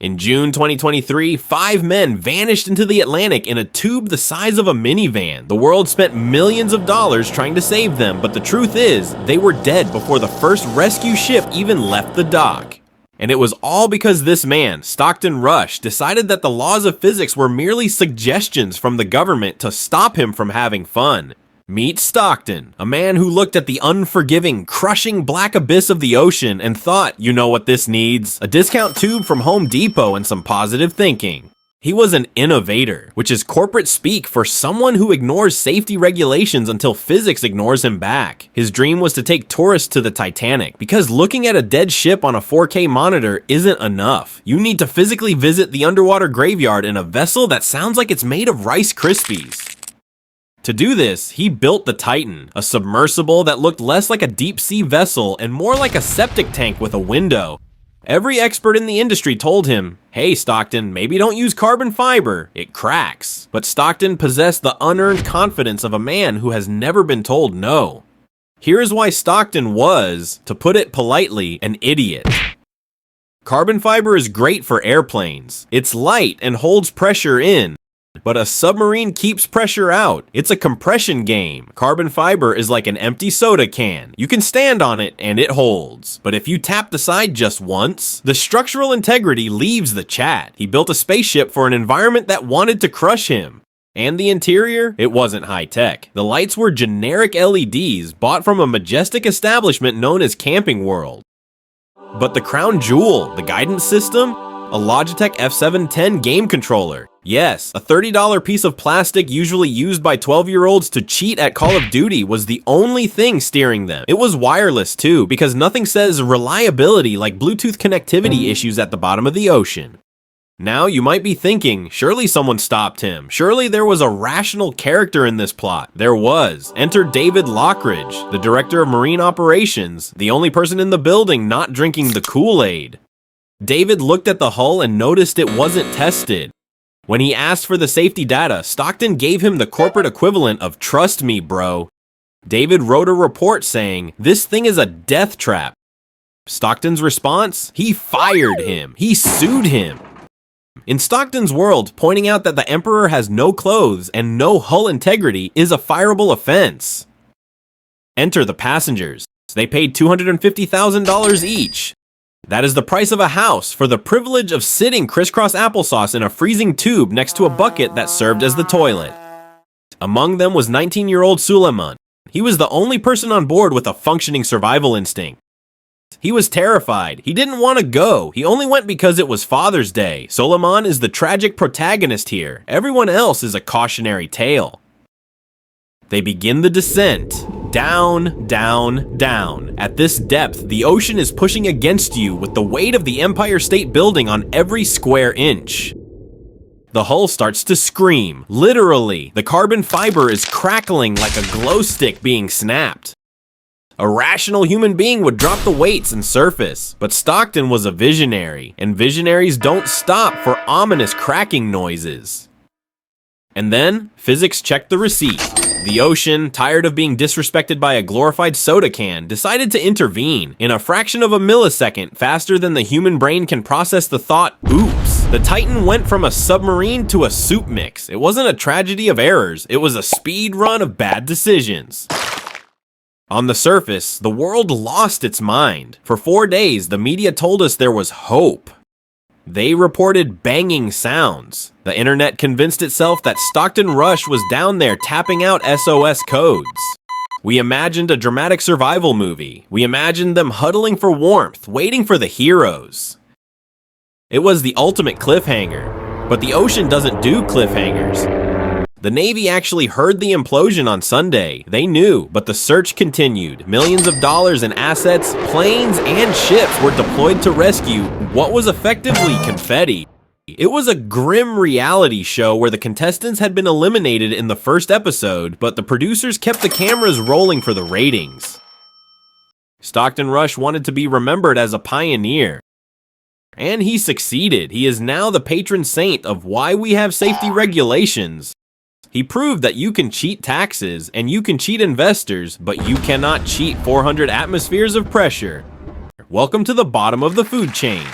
In June 2023, 5 men vanished into the Atlantic in a tube the size of a minivan. The world spent millions of dollars trying to save them, but the truth is, they were dead before the first rescue ship even left the dock. And it was all because this man, Stockton Rush, decided that the laws of physics were merely suggestions from the government to stop him from having fun. Meet Stockton, a man who looked at the unforgiving, crushing black abyss of the ocean and thought, you know what this needs? A discount tube from Home Depot and some positive thinking. He was an innovator, which is corporate speak for someone who ignores safety regulations until physics ignores him back. His dream was to take tourists to the Titanic, because looking at a dead ship on a 4K monitor isn't enough. You need to physically visit the underwater graveyard in a vessel that sounds like it's made of Rice Krispies. To do this, he built the Titan, a submersible that looked less like a deep-sea vessel and more like a septic tank with a window. Every expert in the industry told him, hey Stockton, maybe don't use carbon fiber, it cracks. But Stockton possessed the unearned confidence of a man who has never been told no. Here's why Stockton was, to put it politely, an idiot. Carbon fiber is great for airplanes. It's light and holds pressure in. But a submarine keeps pressure out. It's a compression game. Carbon fiber is like an empty soda can. You can stand on it and it holds. But if you tap the side just once, the structural integrity leaves the chat. He built a spaceship for an environment that wanted to crush him. And the interior? It wasn't high tech. The lights were generic LEDs bought from a majestic establishment known as Camping World. But the crown jewel, the guidance system? A Logitech F710 game controller. Yes, a $30 piece of plastic usually used by 12-year-olds to cheat at Call of Duty was the only thing steering them. It was wireless too, because nothing says reliability like Bluetooth connectivity issues at the bottom of the ocean. Now you might be thinking, surely someone stopped him. Surely there was a rational character in this plot. There was. Enter David Lockridge, the director of marine operations, the only person in the building not drinking the Kool-Aid. David looked at the hull and noticed it wasn't tested. When he asked for the safety data, Stockton gave him the corporate equivalent of "trust me, bro." David wrote a report saying, "This thing is a death trap." Stockton's response? He fired him. He sued him. In Stockton's world, pointing out that the Emperor has no clothes and no hull integrity is a fireable offense. Enter the passengers. They paid $250,000 each. That is the price of a house for the privilege of sitting crisscross applesauce in a freezing tube next to a bucket that served as the toilet. Among them was 19-year-old Suleiman. He was the only person on board with a functioning survival instinct. He was terrified. He didn't want to go. He only went because it was Father's Day. Suleiman is the tragic protagonist here. Everyone else is a cautionary tale. They begin the descent. Down, down, down. At this depth, the ocean is pushing against you with the weight of the Empire State Building on every square inch. The hull starts to scream. Literally, the carbon fiber is crackling like a glow stick being snapped. A rational human being would drop the weights and surface, but Stockton was a visionary, and visionaries don't stop for ominous cracking noises. And then, physics checked the receipt. The ocean, tired of being disrespected by a glorified soda can, decided to intervene. In a fraction of a millisecond, faster than the human brain can process the thought, oops. The Titan went from a submarine to a soup mix. It wasn't a tragedy of errors, it was a speed run of bad decisions. On the surface, the world lost its mind. For 4 days, the media told us there was hope. They reported banging sounds. The internet convinced itself that Stockton Rush was down there tapping out SOS codes. We imagined a dramatic survival movie. We imagined them huddling for warmth, waiting for the heroes. It was the ultimate cliffhanger, but the ocean doesn't do cliffhangers. The Navy actually heard the implosion on Sunday. They knew, but the search continued. Millions of dollars in assets, planes, and ships were deployed to rescue what was effectively confetti. It was a grim reality show where the contestants had been eliminated in the first episode, but the producers kept the cameras rolling for the ratings. Stockton Rush wanted to be remembered as a pioneer. And he succeeded. He is now the patron saint of why we have safety regulations. He proved that you can cheat taxes and you can cheat investors, but you cannot cheat 400 atmospheres of pressure. Welcome to the bottom of the food chain.